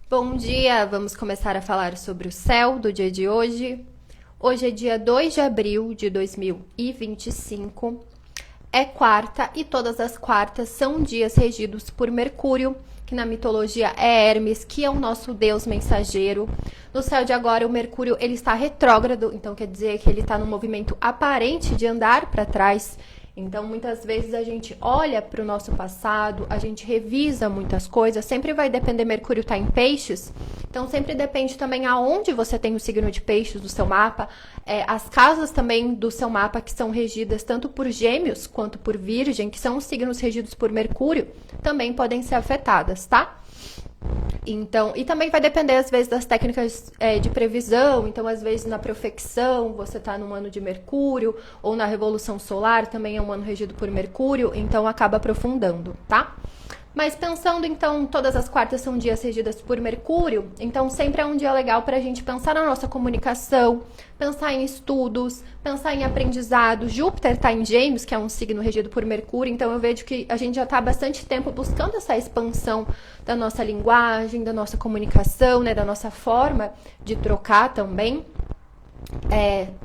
Bom dia, vamos começar a falar sobre o céu do dia de hoje. Hoje é dia 2 de abril de 2025, é quarta e todas as quartas são dias regidos por Mercúrio, que na mitologia é Hermes, que é o nosso deus mensageiro. No céu de agora, o Mercúrio ele está retrógrado, então quer dizer que ele está num movimento aparente de andar para trás. Então, muitas vezes a gente olha para o nosso passado, a gente revisa muitas coisas, sempre vai depender, Mercúrio está em peixes, então sempre depende também aonde você tem o signo de peixes do seu mapa, as casas também do seu mapa que são regidas tanto por Gêmeos quanto por Virgem, que são os signos regidos por Mercúrio, também podem ser afetadas, tá? Então, e também vai depender, às vezes, das técnicas de previsão. Então, às vezes, na profecção, você está num ano de Mercúrio, ou na Revolução Solar, também é um ano regido por Mercúrio, então acaba aprofundando, tá? Mas pensando, então, todas as quartas são dias regidas por Mercúrio, então sempre é um dia legal para a gente pensar na nossa comunicação, pensar em estudos, pensar em aprendizado. Júpiter está em Gêmeos, que é um signo regido por Mercúrio, então eu vejo que a gente já está há bastante tempo buscando essa expansão da nossa linguagem, da nossa comunicação, né, da nossa forma de trocar também.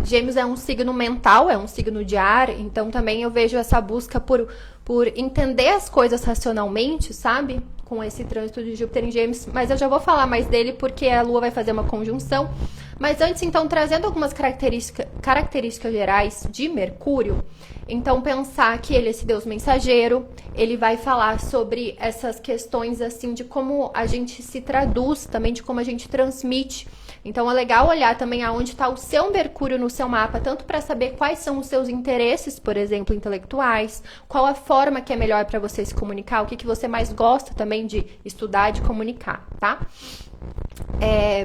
Gêmeos é um signo mental, é um signo de ar, então também eu vejo essa busca por entender as coisas racionalmente, sabe? Com esse trânsito de Júpiter em Gêmeos, mas eu já vou falar mais dele porque a Lua vai fazer uma conjunção. Mas antes, então, trazendo algumas características gerais de Mercúrio, então pensar que ele é esse deus mensageiro, ele vai falar sobre essas questões, assim, de como a gente se traduz, também de como a gente transmite. Então é legal olhar também aonde está o seu Mercúrio no seu mapa, tanto para saber quais são os seus interesses, por exemplo, intelectuais, qual a forma que é melhor para você se comunicar, o que você mais gosta também de estudar, de comunicar, tá?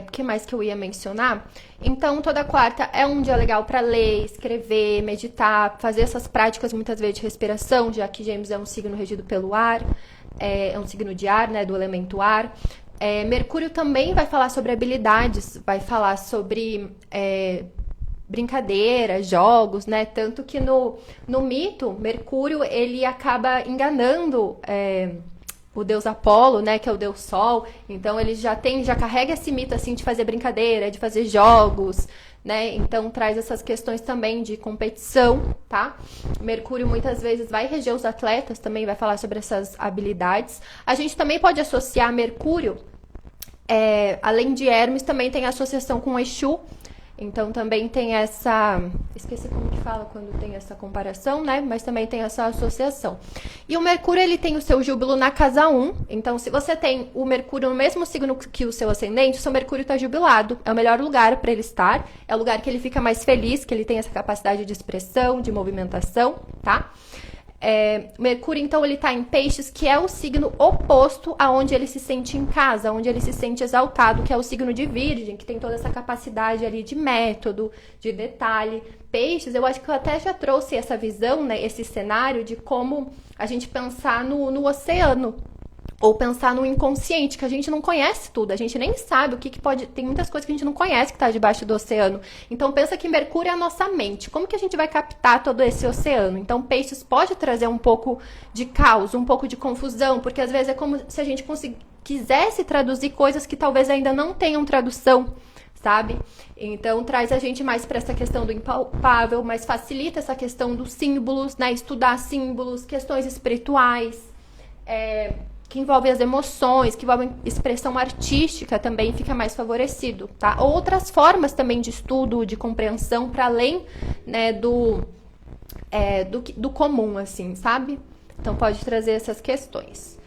O que mais que eu ia mencionar? Então, toda quarta é um dia legal para ler, escrever, meditar, fazer essas práticas muitas vezes de respiração, já que Gêmeos é um signo regido pelo ar, é um signo de ar, né, do elemento ar. Mercúrio também vai falar sobre habilidades, vai falar sobre brincadeiras, jogos, né? Tanto que no mito, Mercúrio ele acaba enganando o deus Apolo, né, que é o deus Sol. Então ele já carrega esse mito assim de fazer brincadeira, de fazer jogos, né? Então traz essas questões também de competição, tá? Mercúrio muitas vezes vai reger os atletas, também vai falar sobre essas habilidades. A gente também pode associar Mercúrio, além de Hermes, também tem associação com Exu. Então também tem essa... Esqueci como que fala quando tem essa comparação, né? Mas também tem essa associação. E o Mercúrio, ele tem o seu júbilo na casa 1. Então, se você tem o Mercúrio no mesmo signo que o seu ascendente, o seu Mercúrio está jubilado. É o melhor lugar para ele estar. É o lugar que ele fica mais feliz, que ele tem essa capacidade de expressão, de movimentação, tá? Mercúrio, então, ele está em Peixes, que é o signo oposto aonde ele se sente em casa, onde ele se sente exaltado, que é o signo de Virgem, que tem toda essa capacidade ali de método, de detalhe. Peixes, eu acho que eu até já trouxe essa visão, né, esse cenário de como a gente pensar no oceano, ou pensar no inconsciente, que a gente não conhece tudo, a gente nem sabe o que pode... Tem muitas coisas que a gente não conhece que está debaixo do oceano. Então pensa que Mercúrio é a nossa mente. Como que a gente vai captar todo esse oceano? Então Peixes pode trazer um pouco de caos, um pouco de confusão, porque às vezes é como se a gente quisesse traduzir coisas que talvez ainda não tenham tradução, sabe? Então traz a gente mais para essa questão do impalpável, mas facilita essa questão dos símbolos, né? Estudar símbolos, questões espirituais, que envolvem as emoções, que envolvem expressão artística, também fica mais favorecido, tá? Outras formas também de estudo, de compreensão, para além, né, do comum, assim, sabe? Então pode trazer essas questões.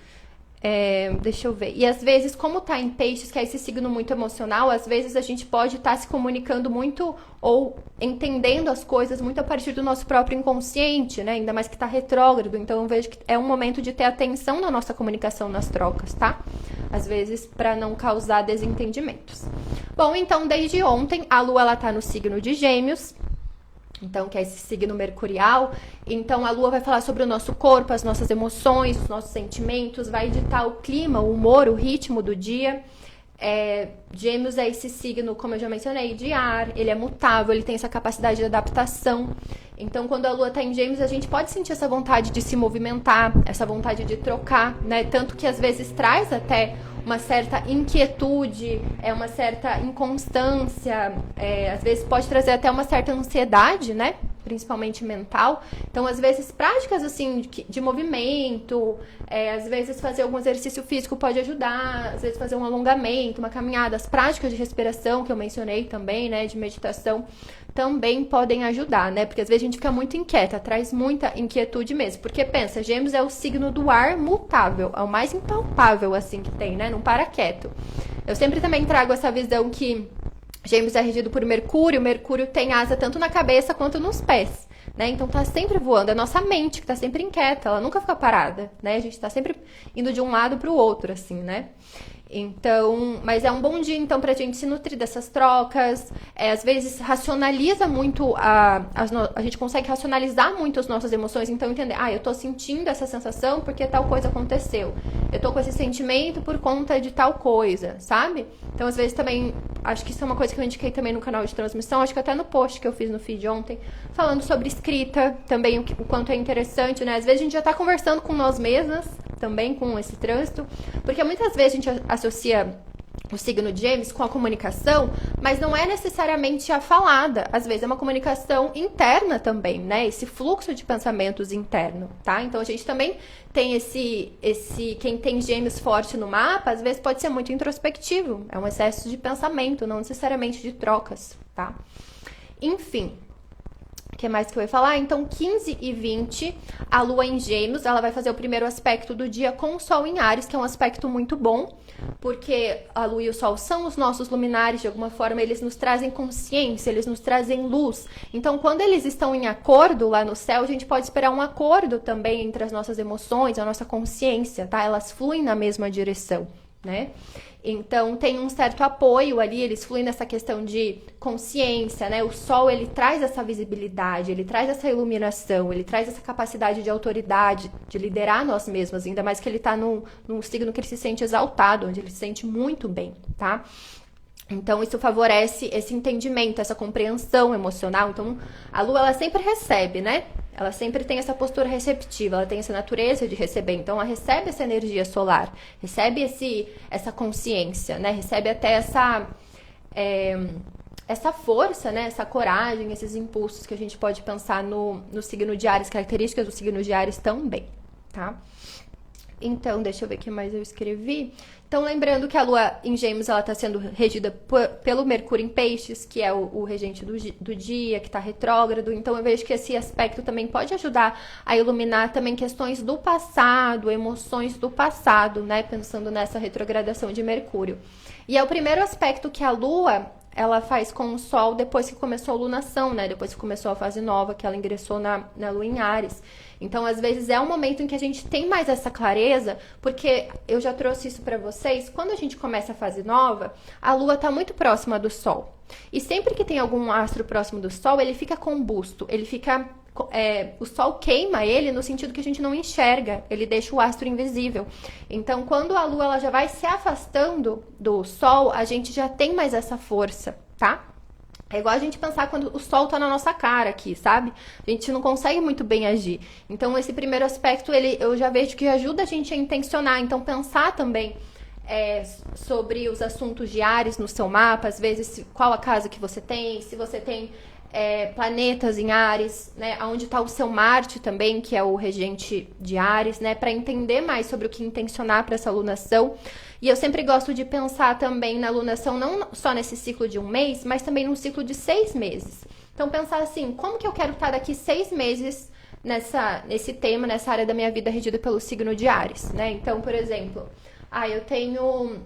Deixa eu ver. E às vezes, como tá em Peixes, que é esse signo muito emocional, às vezes a gente pode estar se comunicando muito ou entendendo as coisas muito a partir do nosso próprio inconsciente, né? Ainda mais que tá retrógrado. Então eu vejo que é um momento de ter atenção na nossa comunicação, nas trocas, tá? Às vezes, para não causar desentendimentos. Bom, então desde ontem a Lua ela tá no signo de Gêmeos. Então, que é esse signo mercurial. Então, a Lua vai falar sobre o nosso corpo, as nossas emoções, os nossos sentimentos, vai ditar o clima, o humor, o ritmo do dia. Gêmeos é esse signo, como eu já mencionei, de ar, ele é mutável, ele tem essa capacidade de adaptação. Então, quando a Lua está em Gêmeos, a gente pode sentir essa vontade de se movimentar, essa vontade de trocar, né? Tanto que às vezes traz até uma certa inquietude, uma certa inconstância, às vezes pode trazer até uma certa ansiedade, né? Principalmente mental. Então, às vezes, práticas assim de movimento, às vezes fazer algum exercício físico pode ajudar, às vezes fazer um alongamento, uma caminhada, as práticas de respiração que eu mencionei também, né, de meditação, também podem ajudar, né? Porque às vezes a gente fica muito inquieta, traz muita inquietude mesmo. Porque pensa, Gêmeos é o signo do ar mutável, é o mais impalpável assim que tem, né? Não para quieto. Eu sempre também trago essa visão que Gêmeos é regido por Mercúrio, Mercúrio tem asa tanto na cabeça quanto nos pés, né? Então tá sempre voando, é a nossa mente que tá sempre inquieta, ela nunca fica parada, né? A gente tá sempre indo de um lado pro outro, assim, né? Então, mas é um bom dia, então, pra gente se nutrir dessas trocas. Às vezes, racionaliza muito, a gente consegue racionalizar muito as nossas emoções. Então, entender, eu tô sentindo essa sensação porque tal coisa aconteceu. Eu tô com esse sentimento por conta de tal coisa, sabe? Então, às vezes, também, acho que isso é uma coisa que eu indiquei também no canal de transmissão. Acho que até no post que eu fiz no feed ontem, falando sobre escrita, também o quanto é interessante, né? Às vezes, a gente já tá conversando com nós mesmas, também com esse trânsito, porque muitas vezes a gente associa o signo de Gêmeos com a comunicação, mas não é necessariamente a falada, às vezes é uma comunicação interna também, né? Esse fluxo de pensamentos interno, tá? Então a gente também tem quem tem Gêmeos forte no mapa, às vezes pode ser muito introspectivo, é um excesso de pensamento, não necessariamente de trocas, tá? Enfim. O que mais que eu ia falar? Então, 15 e 20, a Lua em Gêmeos, ela vai fazer o primeiro aspecto do dia com o Sol em Áries, que é um aspecto muito bom, porque a Lua e o Sol são os nossos luminares, de alguma forma eles nos trazem consciência, eles nos trazem luz. Então, quando eles estão em acordo lá no céu, a gente pode esperar um acordo também entre as nossas emoções, a nossa consciência, tá? Elas fluem na mesma direção, né? Então, tem um certo apoio ali, eles fluem nessa questão de consciência, né? O Sol, ele traz essa visibilidade, ele traz essa iluminação, ele traz essa capacidade de autoridade, de liderar nós mesmos, ainda mais que ele tá num signo que ele se sente exaltado, onde ele se sente muito bem, tá? Então, isso favorece esse entendimento, essa compreensão emocional. Então, a Lua, ela sempre recebe, né? Ela sempre tem essa postura receptiva, ela tem essa natureza de receber. Então, ela recebe essa energia solar, recebe essa consciência, né? Recebe até essa força, né? Essa coragem, esses impulsos que a gente pode pensar no signo de Áries, características do signo de Áries também, tá? Então, deixa eu ver o que mais eu escrevi. Então, lembrando que a Lua em Gêmeos, ela está sendo regida pelo Mercúrio em Peixes, que é o regente do dia, que está retrógrado. Então, eu vejo que esse aspecto também pode ajudar a iluminar também questões do passado, emoções do passado, né? Pensando nessa retrogradação de Mercúrio. E é o primeiro aspecto que a Lua, ela faz com o Sol depois que começou a lunação, né? Depois que começou a fase nova, que ela ingressou na Lua em Áries. Então, às vezes, é um momento em que a gente tem mais essa clareza, porque eu já trouxe isso pra vocês, quando a gente começa a fase nova, a Lua tá muito próxima do Sol. E sempre que tem algum astro próximo do Sol, ele fica combusto, ele fica... o Sol queima ele no sentido que a gente não enxerga, ele deixa o astro invisível. Então, quando a Lua ela já vai se afastando do Sol, a gente já tem mais essa força, tá? É igual a gente pensar quando o Sol tá na nossa cara aqui, sabe? A gente não consegue muito bem agir. Então, esse primeiro aspecto, eu já vejo que ajuda a gente a intencionar. Então, pensar também sobre os assuntos de Áries no seu mapa, às vezes, qual a casa que você tem, se você tem planetas em Áries, né? Onde está o seu Marte também, que é o regente de Áries, né? Para entender mais sobre o que intencionar para essa lunação. E eu sempre gosto de pensar também na lunação, não só nesse ciclo de um mês, mas também num ciclo de 6 meses. Então, pensar assim, como que eu quero estar daqui 6 meses nesse tema, nessa área da minha vida regida pelo signo de Áries, né? Então, por exemplo, eu tenho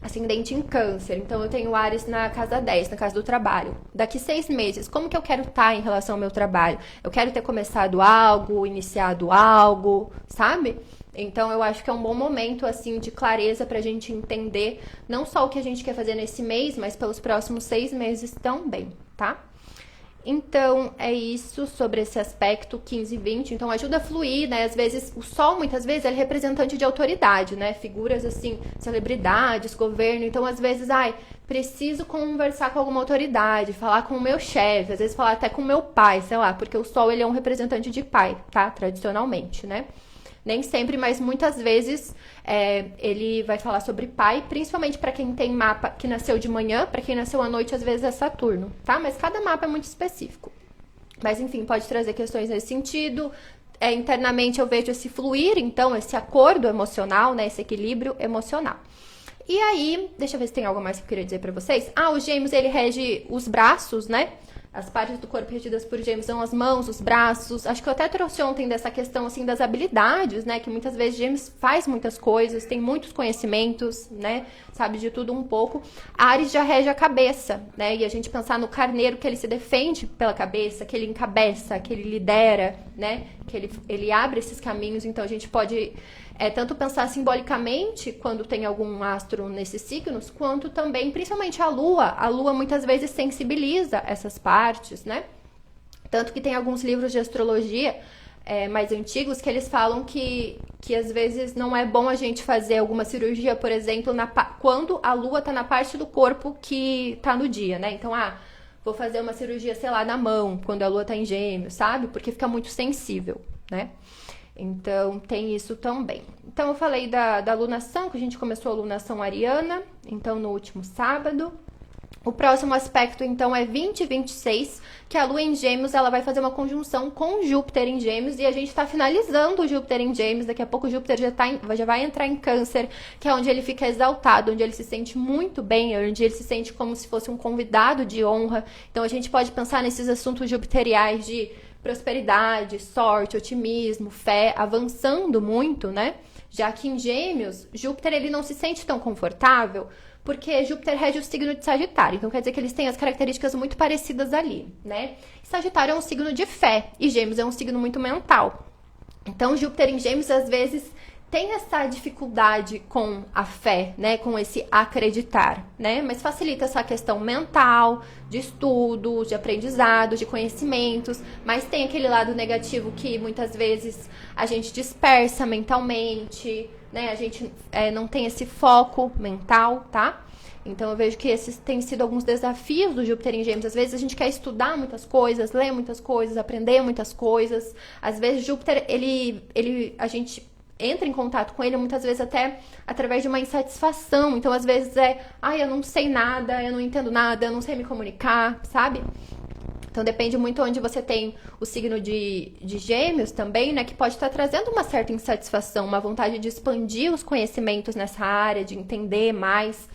ascendente em Câncer, então eu tenho Áries na casa 10, na casa do trabalho. Daqui 6 meses, como que eu quero estar em relação ao meu trabalho? Eu quero ter começado algo, iniciado algo, sabe? Então, eu acho que é um bom momento, assim, de clareza pra gente entender não só o que a gente quer fazer nesse mês, mas pelos próximos 6 meses também, tá? Então, é isso sobre esse aspecto 15 e 20. Então, ajuda a fluir, né? Às vezes, o Sol, muitas vezes, ele é representante de autoridade, né? Figuras, assim, celebridades, governo. Então, às vezes, preciso conversar com alguma autoridade, falar com o meu chefe, às vezes falar até com o meu pai, sei lá, porque o Sol, ele é um representante de pai, tá? Tradicionalmente, né? Nem sempre, mas muitas vezes ele vai falar sobre pai, principalmente para quem tem mapa que nasceu de manhã, para quem nasceu à noite, às vezes é Saturno, tá? Mas cada mapa é muito específico. Mas enfim, pode trazer questões nesse sentido. Internamente eu vejo esse fluir, então, esse acordo emocional, né? Esse equilíbrio emocional. E aí, deixa eu ver se tem algo mais que eu queria dizer pra vocês. O Gêmeos, ele rege os braços, né? As partes do corpo regidas por Gêmeos são as mãos, os braços. Acho que eu até trouxe ontem dessa questão, assim, das habilidades, né? Que muitas vezes Gêmeos faz muitas coisas, tem muitos conhecimentos, né? Sabe de tudo um pouco. Áries já rege a cabeça, né? E a gente pensar no carneiro, que ele se defende pela cabeça, que ele encabeça, que ele lidera, né? Que ele abre esses caminhos. Então, a gente pode tanto pensar simbolicamente, quando tem algum astro nesses signos, quanto também, principalmente a Lua. A Lua muitas vezes sensibiliza essas partes, né? Tanto que tem alguns livros de astrologia mais antigos que eles falam que às vezes não é bom a gente fazer alguma cirurgia, por exemplo, quando a Lua tá na parte do corpo que tá no dia, né? Então, vou fazer uma cirurgia, sei lá, na mão, quando a Lua tá em Gêmeos, sabe? Porque fica muito sensível, né? Então, tem isso também. Então, eu falei da alunação, que a gente começou a alunação ariana, então, no último sábado. O próximo aspecto, então, é 20 e 26, que a Lua em Gêmeos, ela vai fazer uma conjunção com Júpiter em Gêmeos, e a gente tá finalizando o Júpiter em Gêmeos, daqui a pouco o Júpiter já vai entrar em Câncer, que é onde ele fica exaltado, onde ele se sente muito bem, onde ele se sente como se fosse um convidado de honra. Então, a gente pode pensar nesses assuntos jupiteriais de prosperidade, sorte, otimismo, fé, avançando muito, né? Já que em Gêmeos, Júpiter ele não se sente tão confortável, porque Júpiter rege o signo de Sagitário. Então quer dizer que eles têm as características muito parecidas ali, né? Sagitário é um signo de fé e Gêmeos é um signo muito mental. Então Júpiter em Gêmeos às vezes tem essa dificuldade com a fé, né, com esse acreditar, né, mas facilita essa questão mental, de estudo, de aprendizado, de conhecimentos, mas tem aquele lado negativo que muitas vezes a gente dispersa mentalmente, né, a gente não tem esse foco mental, tá? Então, eu vejo que esses têm sido alguns desafios do Júpiter em Gêmeos. Às vezes, a gente quer estudar muitas coisas, ler muitas coisas, aprender muitas coisas. Às vezes, Júpiter, a gente entra em contato com ele muitas vezes até através de uma insatisfação. Então, às vezes eu não sei nada, eu não entendo nada, eu não sei me comunicar, sabe? Então, depende muito onde você tem o signo de Gêmeos também, né? Que pode estar trazendo uma certa insatisfação, uma vontade de expandir os conhecimentos nessa área, de entender mais.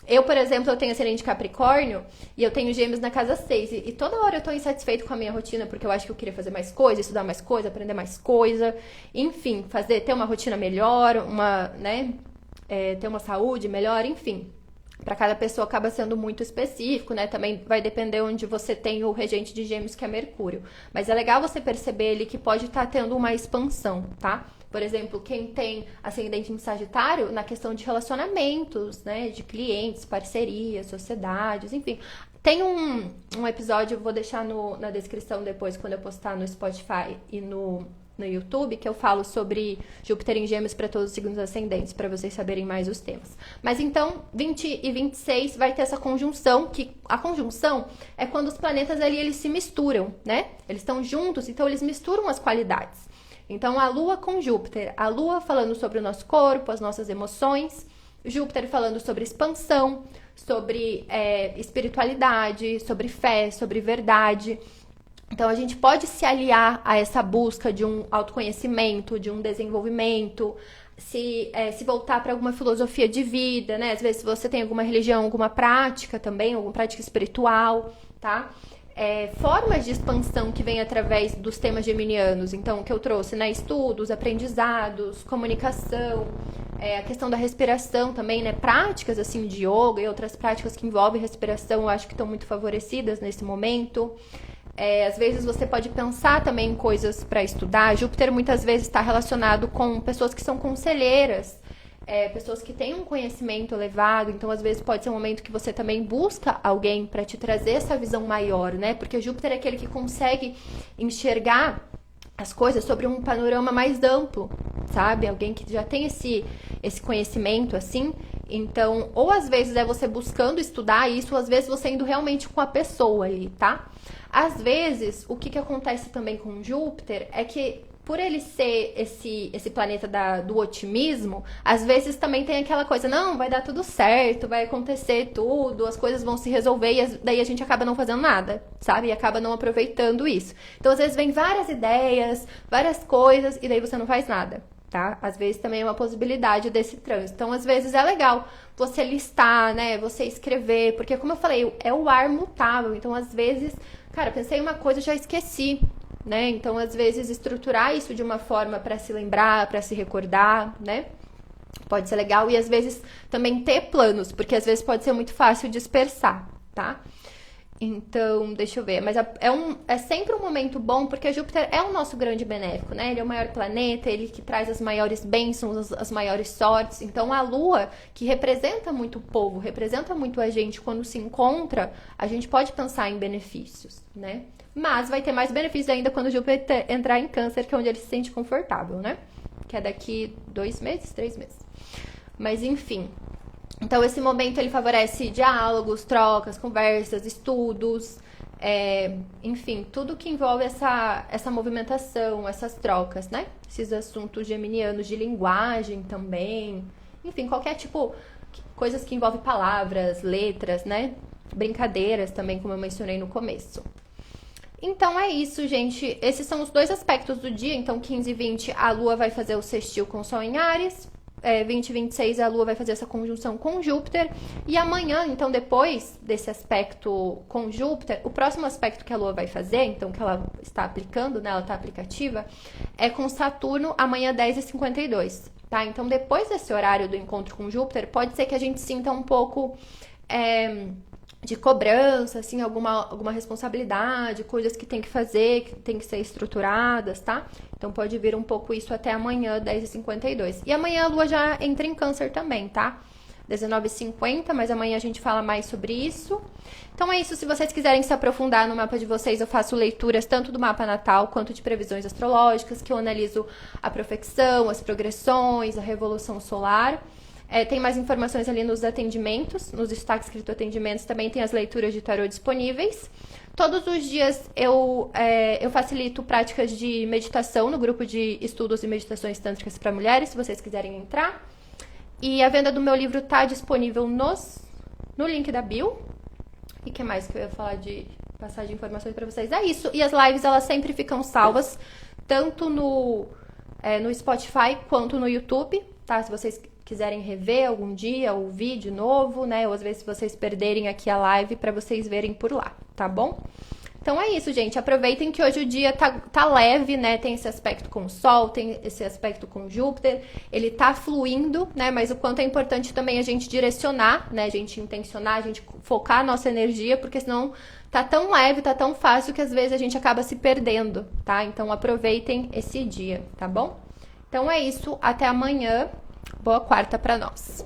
Eu, por exemplo, eu tenho ascendente Capricórnio e eu tenho Gêmeos na casa 6. E toda hora eu tô insatisfeito com a minha rotina, porque eu acho que eu queria fazer mais coisa, estudar mais coisa, aprender mais coisa. Enfim, ter uma rotina melhor, ter uma saúde melhor, enfim. Para cada pessoa acaba sendo muito específico, né? Também vai depender onde você tem o regente de Gêmeos, que é Mercúrio. Mas é legal você perceber ele que pode estar tendo uma expansão, tá? Por exemplo, quem tem ascendente em Sagitário, na questão de relacionamentos, né? De clientes, parcerias, sociedades, enfim. Tem um episódio, eu vou deixar na descrição depois, quando eu postar no Spotify e no YouTube, que eu falo sobre Júpiter em Gêmeos para todos os signos ascendentes, para vocês saberem mais os temas. Mas então, 20 e 26 vai ter essa conjunção, que a conjunção é quando os planetas ali, eles se misturam, né? Eles estão juntos, então eles misturam as qualidades. Então, a Lua com Júpiter, a Lua falando sobre o nosso corpo, as nossas emoções, Júpiter falando sobre expansão, sobre espiritualidade, sobre fé, sobre verdade. Então, a gente pode se aliar a essa busca de um autoconhecimento, de um desenvolvimento, se voltar para alguma filosofia de vida, né? Às vezes, se você tem alguma religião, alguma prática também, alguma prática espiritual, tá? Formas de expansão que vêm através dos temas geminianos, então, que eu trouxe, né? Estudos, aprendizados, comunicação, a questão da respiração também, né? Práticas, assim, de yoga e outras práticas que envolvem respiração, eu acho que estão muito favorecidas nesse momento. Às vezes você pode pensar também em coisas para estudar. Júpiter muitas vezes está relacionado com pessoas que são conselheiras, pessoas que têm um conhecimento elevado. Então, às vezes pode ser um momento que você também busca alguém para te trazer essa visão maior, né? Porque Júpiter é aquele que consegue enxergar as coisas sobre um panorama mais amplo, sabe? Alguém que já tem esse conhecimento, assim. Então, ou às vezes é você buscando estudar isso, ou às vezes você indo realmente com a pessoa ali, tá? Às vezes, o que acontece também com Júpiter é que por ele ser esse planeta do otimismo, às vezes também tem aquela coisa, não, vai dar tudo certo, vai acontecer tudo, as coisas vão se resolver e daí a gente acaba não fazendo nada, sabe? E acaba não aproveitando isso. Então, às vezes, vem várias ideias, várias coisas e daí você não faz nada, tá? Às vezes também é uma possibilidade desse trânsito. Então, às vezes é legal você listar, né? Você escrever, porque como eu falei, é o ar mutável. Então, às vezes, cara, pensei em uma coisa e já esqueci. Né? Então, às vezes, estruturar isso de uma forma para se lembrar, para se recordar, né? Pode ser legal. E, às vezes, também ter planos, porque, às vezes, pode ser muito fácil dispersar, tá? Então, deixa eu ver. Mas é sempre um momento bom, porque Júpiter é o nosso grande benéfico, né? Ele é o maior planeta, ele que traz as maiores bênçãos, as maiores sortes. Então, a Lua, que representa muito o povo, representa muito a gente, quando se encontra, a gente pode pensar em benefícios, né? Mas vai ter mais benefícios ainda quando o Júpiter entrar em Câncer, que é onde ele se sente confortável, né? Que é daqui 2 meses, 3 meses. Mas, enfim. Então, esse momento, ele favorece diálogos, trocas, conversas, estudos, enfim, tudo que envolve essa movimentação, essas trocas, né? Esses assuntos geminianos de linguagem também. Enfim, qualquer tipo, coisas que envolvem palavras, letras, né? Brincadeiras também, como eu mencionei no começo. Então é isso, gente. Esses são os 2 aspectos do dia. Então, 15 e 20, a Lua vai fazer o sextil com o Sol em Áries. 20 e 26, a Lua vai fazer essa conjunção com Júpiter. E amanhã, então, depois desse aspecto com Júpiter, o próximo aspecto que a Lua vai fazer, então, que ela está aplicando, né? Ela está aplicativa, é com Saturno, amanhã, 10h52, tá? Então, depois desse horário do encontro com Júpiter, pode ser que a gente sinta um pouco de cobrança, assim, alguma responsabilidade, coisas que tem que fazer, que tem que ser estruturadas, tá? Então, pode vir um pouco isso até amanhã, 10h52. E amanhã a Lua já entra em Câncer também, tá? 19h50, mas amanhã a gente fala mais sobre isso. Então, é isso. Se vocês quiserem se aprofundar no mapa de vocês, eu faço leituras tanto do mapa natal quanto de previsões astrológicas, que eu analiso a profecção, as progressões, a revolução solar. Tem mais informações ali nos atendimentos, nos destaques escrito atendimentos, também tem as leituras de tarô disponíveis. Todos os dias eu facilito práticas de meditação no grupo de estudos e meditações tântricas para mulheres, se vocês quiserem entrar. E a venda do meu livro está disponível no link da bio. E o que mais que eu ia falar de passar de informações para vocês? É isso. E as lives, elas sempre ficam salvas, tanto no Spotify quanto no YouTube, tá? Se vocês quiserem rever algum dia o vídeo novo, né? Ou às vezes se vocês perderem aqui a live, para vocês verem por lá, tá bom? Então é isso, gente. Aproveitem que hoje o dia tá leve, né? Tem esse aspecto com o Sol, tem esse aspecto com Júpiter. Ele tá fluindo, né? Mas o quanto é importante também a gente direcionar, né? A gente intencionar, a gente focar a nossa energia, porque senão tá tão leve, tá tão fácil que às vezes a gente acaba se perdendo, tá? Então aproveitem esse dia, tá bom? Então é isso. Até amanhã. Boa quarta para nós.